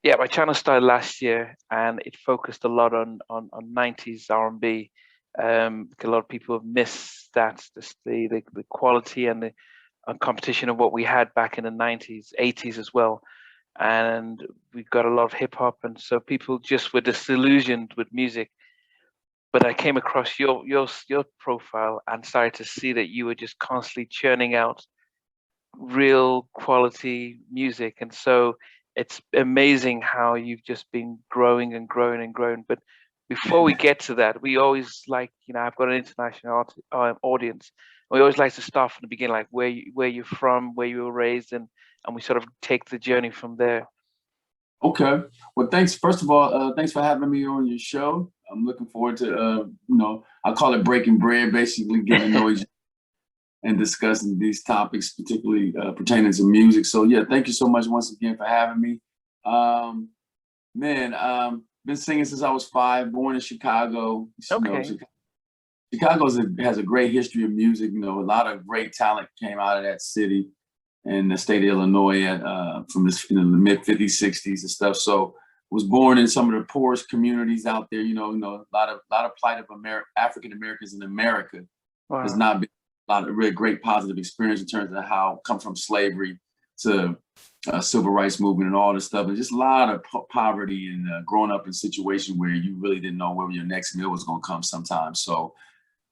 Yeah, my channel started last year, and it focused a lot on 90s R&B. A lot of people have missed that, just the quality and the competition of what we had back in the 90s, 80s as well. And we got a lot of hip hop, and so people just were disillusioned with music. But I came across your profile and started to see that you were just constantly churning out real quality music. And so it's amazing how you've just been growing and growing and growing. But before we get to that, we always like, I've got an international audience. We always like to start from the beginning, like where you're from, where you were raised, and we sort of take the journey from there. Okay. Well, thanks. First of all, thanks for having me on your show. I'm looking forward to, I call it breaking bread, basically getting to know each and discussing these topics, particularly pertaining to music. So yeah, thank you so much once again for having me. Been singing since I was 5, born in Chicago. Okay. Chicago has a great history of music. A lot of great talent came out of that city and the state of Illinois from the mid 50s, 60s and stuff. So was born in some of the poorest communities out there. A lot of plight of African Americans in America. Wow. Has not been a lot of really great positive experience in terms of how come from slavery to civil rights movement and all this stuff, and just a lot of poverty and growing up in situations where you really didn't know where your next meal was going to come sometimes. So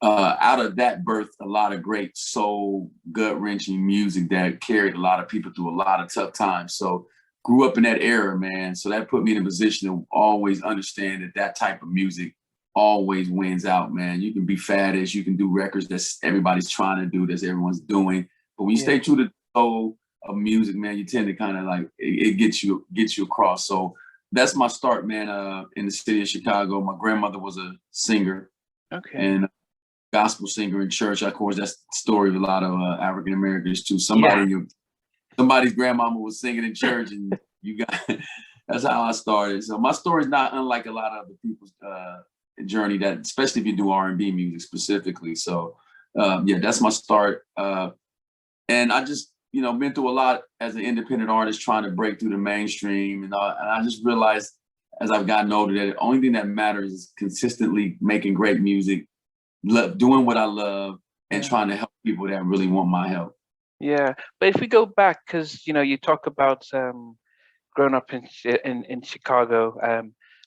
out of that birthed a lot of great soul, gut-wrenching music that carried a lot of people through a lot of tough times. So grew up in that era, man. So that put me in a position to always understand that type of music always wins out, man. You can be faddish, you can do records that everybody's trying to do, that everyone's doing. But when you stay true to the soul of music, man, you tend to kind of like, it gets you across. So that's my start, man, in the city of Chicago. My grandmother was a singer. Okay. And gospel singer in church. Of course, that's the story of a lot of African Americans too. Somebody's grandmama was singing in church, and that's how I started. So my story is not unlike a lot of other people's journey, that especially if you do R&B music specifically. So that's my start. And I just been through a lot as an independent artist, trying to break through the mainstream, and I just realized as I've gotten older that the only thing that matters is consistently making great music, doing what I love, and trying to help people that really want my help. Yeah, but if we go back, because you talk about growing up in Chicago.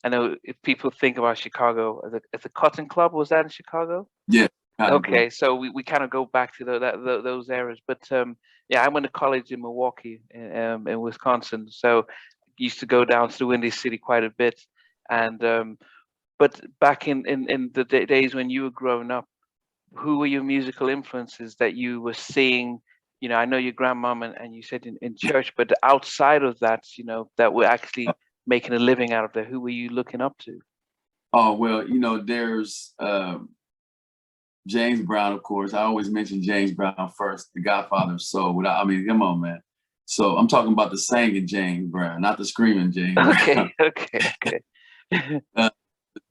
I know if people think about Chicago as a Cotton Club, was that in Chicago? Yeah. Okay, so we kind of go back to those eras. But I went to college in Milwaukee, in Wisconsin. So used to go down to the Windy City quite a bit. And but back in the days when you were growing up, who were your musical influences that you were seeing? I know your grandmom and you said in church, but outside of that, that were actually making a living out of there, who were you looking up to? Oh, well, there's James Brown, of course. I always mention James Brown first, the godfather of soul. Come on, man. So I'm talking about the singing James Brown, not the screaming James Brown. Okay.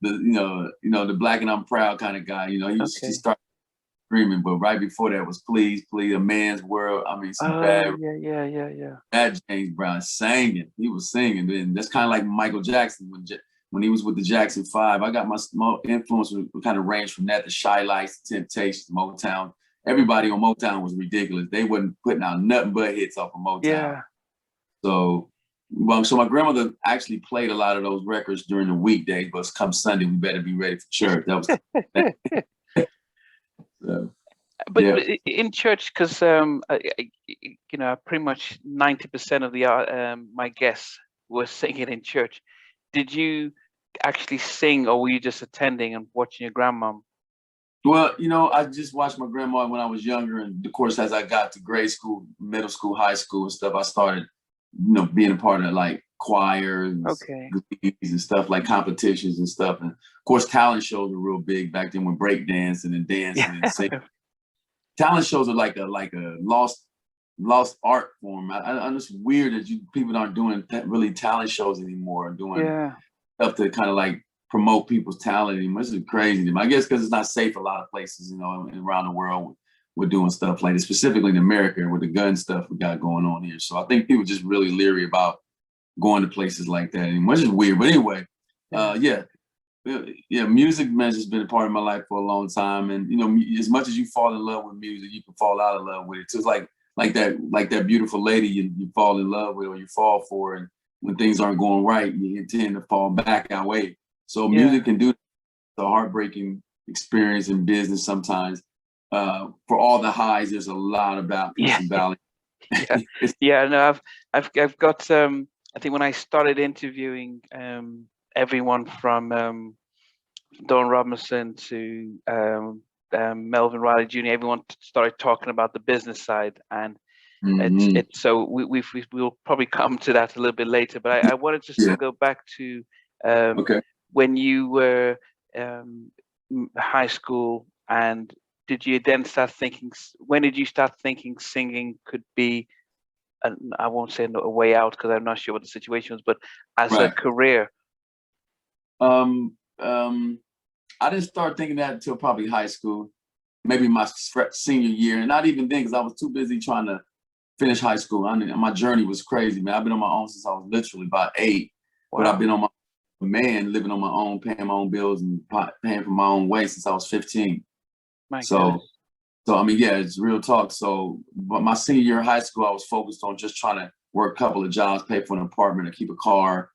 The black and I'm proud kind of guy. He started screaming, but right before that was Please, Please, A Man's World. Bad. Yeah. That James Brown singing. He was singing. And that's kind of like Michael Jackson when he was with the Jackson 5. I got my influence would kind of range from that to Shy Lights, Temptations, Motown. Everybody on Motown was ridiculous. They wasn't putting out nothing but hits off of Motown. Yeah. So my grandmother actually played a lot of those records during the weekdays, but come Sunday, we better be ready for church. That was But in church, because pretty much 90% of the my guests were singing in church. Did you actually sing, or were you just attending and watching your grandmom? Well, I just watched my grandma when I was younger, and of course, as I got to grade school, middle school, high school, and stuff, I started, being a part of like choirs and stuff, like competitions and stuff. And of course, talent shows were real big back then, with break dancing and dancing and singing. Talent shows are like a lost art form. I'm just weird that people aren't doing really talent shows anymore, and doing stuff to kind of like promote people's talent anymore. This is crazy to me. I guess because it's not safe a lot of places, around the world with doing stuff like this, specifically in America with the gun stuff we got going on here. So I think people just really leery about going to places like that, and which is weird. But anyway, music, man, has been a part of my life for a long time. And you know, as much as you fall in love with music, you can fall out of love with it. So it's like that beautiful lady you fall in love with or you fall for, and when things aren't going right, you tend to fall back that way. So music can do the heartbreaking experience in business sometimes. For all the highs, there's a lot about peace and valleys. No, I've got I think when I started interviewing everyone from Don Robinson to Melvin Riley Jr., everyone started talking about the business side, and it's so we'll probably come to that a little bit later. But I wanted to still go back to when you were high school, and did you then start thinking? When did you start thinking singing could be? I won't say a way out because I'm not sure what the situation was, but as a career. I didn't start thinking that until probably high school, maybe my senior year, and not even then because I was too busy trying to finish high school. I mean, my journey was crazy, man. I've been on my own since I was literally about 8, but I've been on my man, living on my own, paying my own bills and paying for my own way since I was 15. So I mean, yeah, it's real talk. So, but my senior year of high school, I was focused on just trying to work a couple of jobs, pay for an apartment, and keep a car,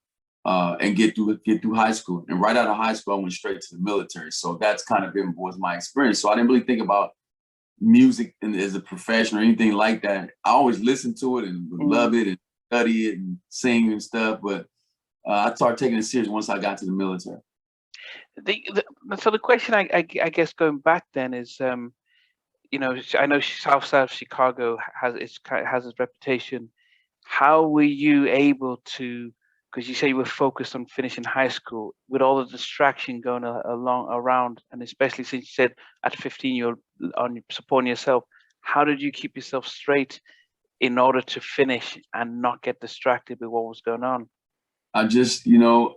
and get through high school. And right out of high school, I went straight to the military. So that's kind of was my experience. So I didn't really think about music as a profession or anything like that. I always listened to it and love it and study it and sing and stuff. But I started taking it serious once I got to the military. So the question I guess going back then is, you know, I know South Side of Chicago has its reputation. How were you able to? Because you say you were focused on finishing high school with all the distraction going around, and especially since you said at 15 you're on supporting yourself. How did you keep yourself straight in order to finish and not get distracted with what was going on? I just, you know,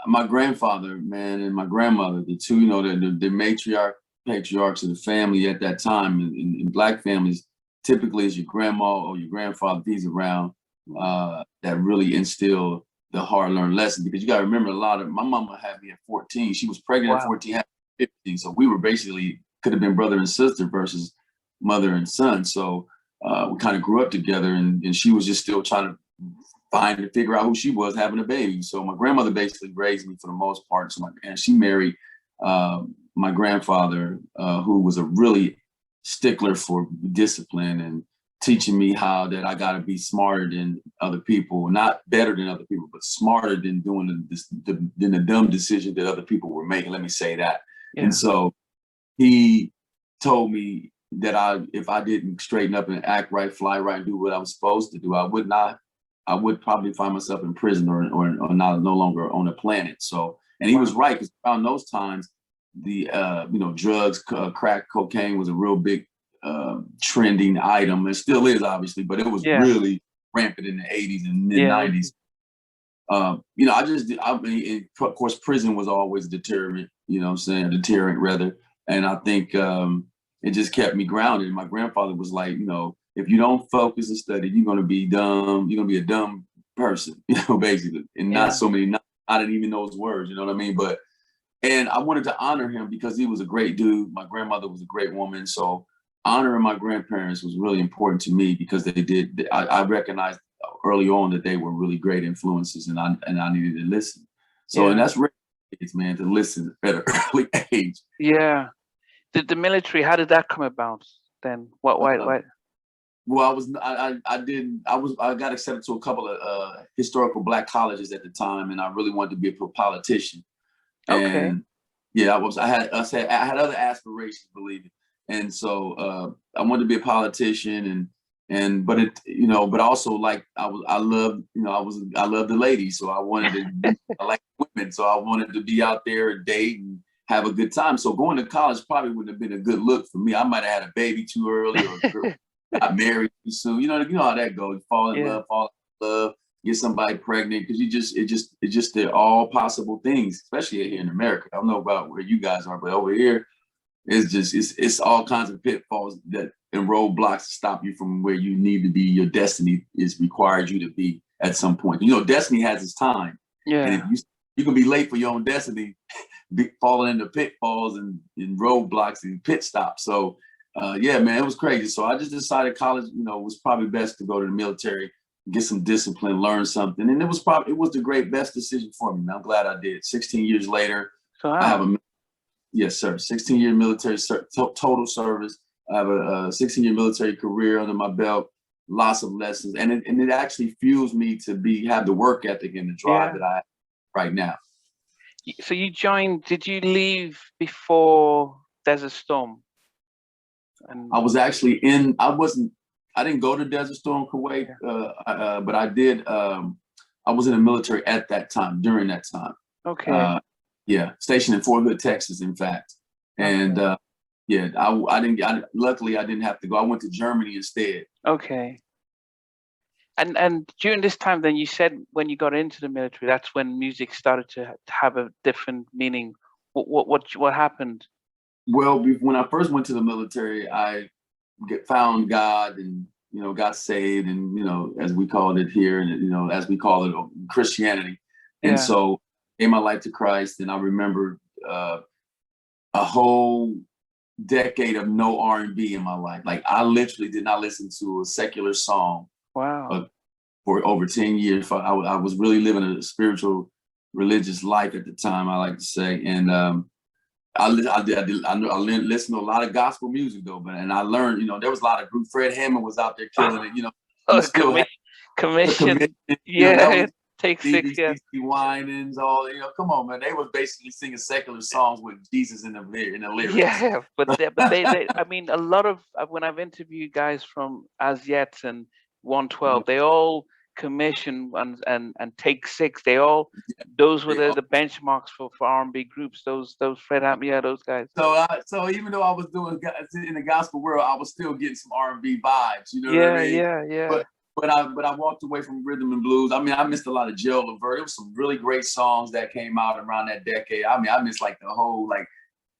my grandfather, man, and my grandmother, the two, you know, the patriarchs of the family at that time in Black families, typically is your grandma or your grandfather, if he's around, that really instill the hard-learned lesson. Because you got to remember, my mama had me at 14. She was pregnant at 14, had 15. So we were basically could have been brother and sister versus mother and son. So we kind of grew up together, and she was just still trying to figure out who she was having a baby. So my grandmother basically raised me for the most part. And she married my grandfather, who was a really stickler for discipline and teaching me how that I got to be smarter than other people, not better than other people, but smarter than doing the dumb decision that other people were making. Let me say that. Yeah. And so he told me that if I didn't straighten up and act right, fly right, and do what I was supposed to do, I would probably find myself in prison or no longer on the planet. So, and he was right, because around those times, the drugs, crack cocaine was a real big trending item. It still is, obviously, but it was really rampant in the 80s and mid 90s. I mean, of course, prison was always a deterrent, a deterrent rather. And I think it just kept me grounded. My grandfather was like, if you don't focus and study, you're going to be dumb. You're going to be a dumb person, basically. And I didn't even know his words, you know what I mean? And I wanted to honor him because he was a great dude. My grandmother was a great woman. So honoring my grandparents was really important to me because I recognized early on that they were really great influences, and I needed to listen. So, and that's really, man, to listen at an early age. Yeah. The military, how did that come about then? Why? Well, I got accepted to a couple of historical Black colleges at the time, and I really wanted to be a politician. Okay. And I had other aspirations, believe it. And so I wanted to be a politician, but also like I loved the ladies, so I wanted to I like women, so I wanted to be out there and date and have a good time. So going to college probably wouldn't have been a good look for me. I might have had a baby too early or got married too soon. You know how that goes. Fall in love, get somebody pregnant, because it's just they're all possible things, especially here in America. I don't know about where you guys are, but over here, it's all kinds of pitfalls that and roadblocks to stop you from where you need to be. Your destiny is required you to be at some point. You know, destiny has its time. Yeah. And if you can be late for your own destiny, falling into pitfalls and roadblocks and pit stops. So yeah, man, it was crazy. So I just decided college, you know, was probably best to go to the military, get some discipline, learn something. And it was the best decision for me, man. I'm glad I did. 16 years later, Wow. I have yes, sir, 16-year military total service. I have a 16-year military career under my belt, lots of lessons. And it actually fuels me to have the work ethic and the drive that I have right now. So you joined, did you leave before Desert Storm? And I was actually I didn't go to Desert Storm, Kuwait, but I did. I was in the military at that time, during that time. Okay. Yeah, stationed in Fort Hood, Texas, in fact. And luckily I didn't have to go. I went to Germany instead. Okay. And during this time, then you said when you got into the military, that's when music started to have a different meaning. What happened? Well, when I first went to the military, I found God and, you know, got saved, and, you know, as we called it here, and, you know, as we call it, Christianity. And so gave my life to Christ. And I remember a whole decade of no R&B in my life. Like, I literally did not listen to a secular song. Wow. For over 10 years. I was really living a spiritual, religious life at the time, I like to say. And I listened to a lot of gospel music though, and I learned, you know, there was a lot of group. Fred Hammond was out there killing it, you know. Commission. Yeah, Take 6, yeah. Winans, all, you know, come on, man. They was basically singing secular songs with Jesus in the lyrics. Yeah, but they I mean, a lot of, when I've interviewed guys from As Yet and 112, they all commission and Take 6. They all, those were the benchmarks for R&B groups. Those Fred Hammond, those guys. So even though I was doing in the gospel world, I was still getting some R&B vibes. You know what I mean? Yeah. But I walked away from rhythm and blues. I mean, I missed a lot of Joe Levert. There was some really great songs that came out around that decade. I mean, I missed like the whole, like,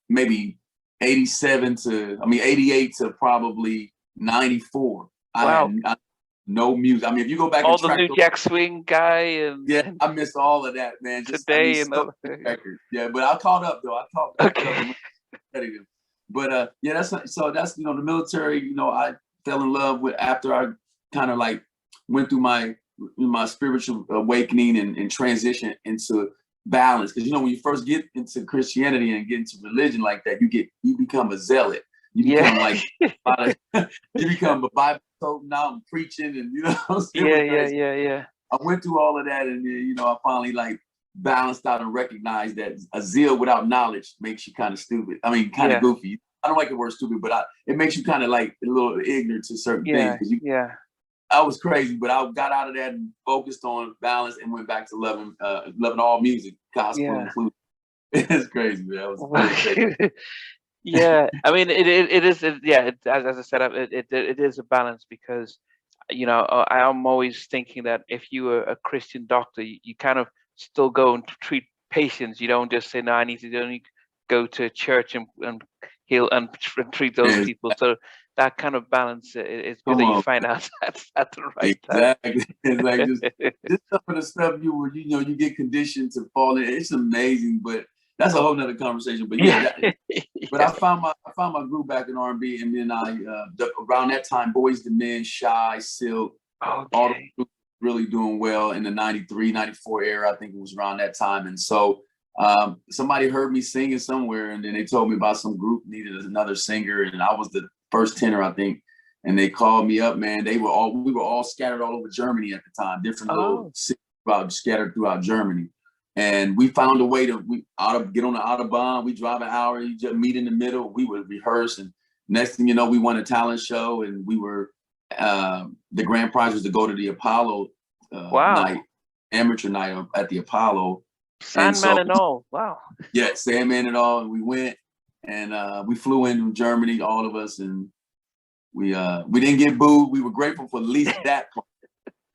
maybe 88 to probably 94. Wow. I no music. I mean, if you go back all and track the New Jack Swing guy and I missed all of that, man. Just Today and all record. Yeah, but I caught up though. Okay. But that's you know, the military. You know, I fell in love with after I kind of like went through my spiritual awakening and transition into balance. Because, you know, when you first get into Christianity and get into religion like that, you become a zealot. You become like you become a Bible. So now I'm preaching, and, you know. Yeah. I went through all of that, and, you know, I finally like balanced out and recognized that a zeal without knowledge makes you kind of stupid. I mean, kind of goofy. I don't like the word stupid, but it makes you kind of like a little ignorant to certain things. I was crazy, but I got out of that and focused on balance and went back to loving all music, gospel included. It's crazy, man. It was crazy. Yeah, I mean, it is. As I said, it is a balance, because, you know, I am always thinking that if you were a Christian doctor, you kind of still go and treat patients. You don't just say, no, I need to only go to church and heal and treat those people. So that kind of balance is good that you find out at the right time. Exactly. It's like just some of the stuff you get conditioned to fall in. It's amazing, but that's a whole nother conversation. But but I found my groove back in R&B, and then around that time, Boys II Men, Shy, Silk, all the groups really doing well in the 93, 94 era. I think it was around that time. And so somebody heard me singing somewhere, and then they told me about some group needed another singer, and I was the first tenor, I think. And they called me up, man. We were all scattered all over Germany at the time, different little cities scattered throughout Germany. And we found a way to get on the Autobahn. We drive an hour, you just meet in the middle. We would rehearse, and next thing you know, we won a talent show, and we were the grand prize was to go to the Apollo night, amateur night at the Apollo. Sandman and all. Wow. Yeah, Sandman and all. And we went, and we flew in from Germany, all of us, and we didn't get booed. We were grateful for at least that part.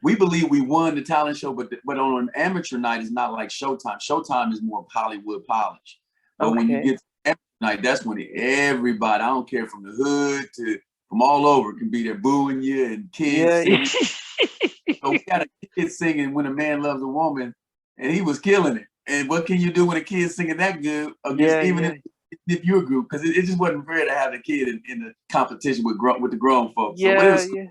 We believe we won the talent show, but on an amateur night, it's not like Showtime. Showtime is more Hollywood polish. But when you get to amateur night, that's when everybody, I don't care from the hood to from all over can be there booing you and kids Yeah. singing. So we had a kid singing "When a Man Loves a Woman," and he was killing it. And what can you do when a kid's singing that good against if you're a group? Because it just wasn't fair to have the kid in the competition with the grown folks. So Yeah,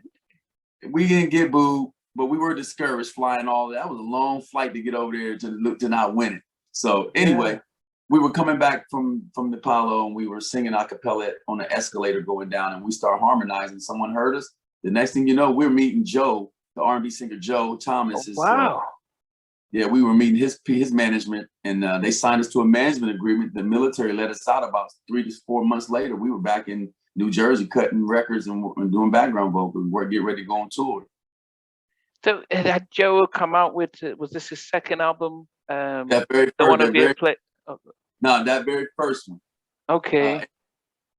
we didn't get booed, but we were discouraged flying all that. Was a long flight to get over there to not win it. So anyway, we were coming back from the Apollo and we were singing a cappella on the escalator going down, and we started harmonizing. Someone heard us. The next thing you know, we're meeting Joe, the R&B singer Joe Thomas. Wow. We were meeting his management, and they signed us to a management agreement. The military let us out about 3 to 4 months later. We were back in New Jersey cutting records and doing background vocals. We're getting ready to go on tour. So had Joe come out with, was this his second album? That very very first one. Okay.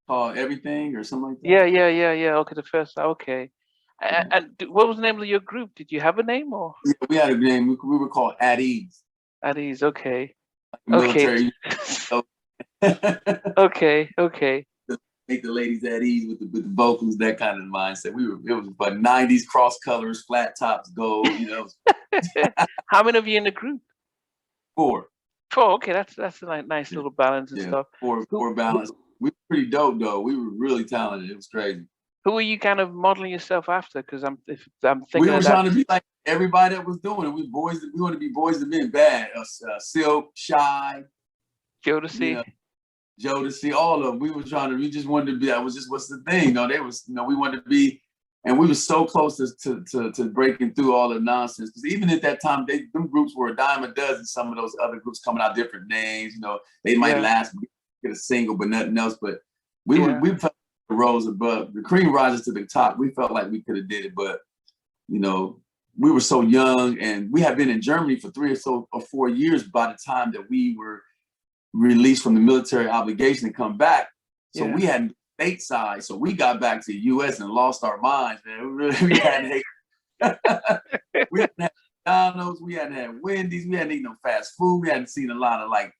Called Everything or something like that. Yeah. Okay, the first. Okay. And what was the name of your group? Did you have a name or? Yeah, we had a name. We were called At Ease. At Ease. Okay. Military. Okay. Make the ladies at ease with the vocals, that kind of mindset. It was about 90s cross colors, flat tops, gold. How many of you in the group? 4. Okay, that's a nice little balance and stuff. Four balance. We were pretty dope though. We were really talented. It was crazy. Who were you kind of modeling yourself after? Because I'm thinking we were trying to be like everybody that was doing it. We want to be boys that been bad. Silk, Shy, Jodeci. Jodeci, all of them. We just wanted to be. That was just what's the thing. We wanted to be, and we were so close to breaking through all the nonsense. Because even at that time, them groups were a dime a dozen. Some of those other groups coming out different names. They might last get a single, but nothing else. But we felt the rose above. The cream rises to the top. We felt like we could have did it, but we were so young, and we had been in Germany for 3 or 4 years by the time that we were released from the military obligation to come back. So we hadn't stateside. So we got back to the US and lost our minds, man. We hadn't we hadn't had McDonald's, we hadn't had Wendy's, we hadn't eaten no fast food, we hadn't seen a lot of like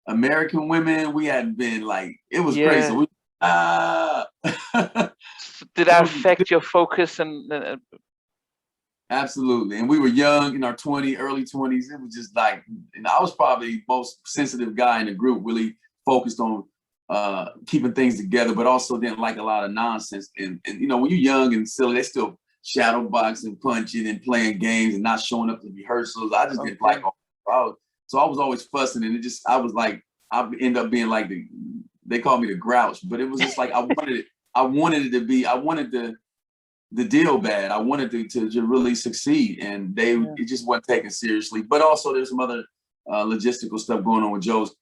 American women. We hadn't been like, it was crazy. So did that affect your focus and Absolutely. And we were young in our early 20s. It was just like, and I was probably the most sensitive guy in the group, really focused on keeping things together, but also didn't like a lot of nonsense. And when you're young and silly, they still shadow boxing, punching, and playing games and not showing up to rehearsals. I just didn't like all. So I was always fussing, and I was like, I end up being like they called me the grouch, but it was just like I wanted the deal bad. I wanted to really succeed, and it just wasn't taken seriously. But also there's some other logistical stuff going on with Joe's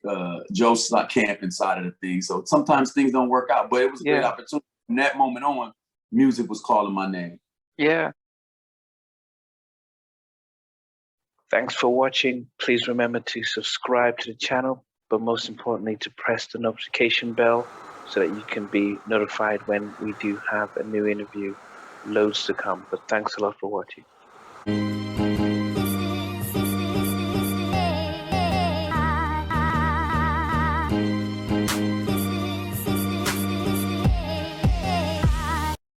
camp inside of the thing. So sometimes things don't work out, but it was a great opportunity. From that moment on, music was calling my name. Yeah. Thanks for watching. Please remember to subscribe to the channel, but most importantly to press the notification bell so that you can be notified when we do have a new interview. Loads to come, but thanks a lot for watching.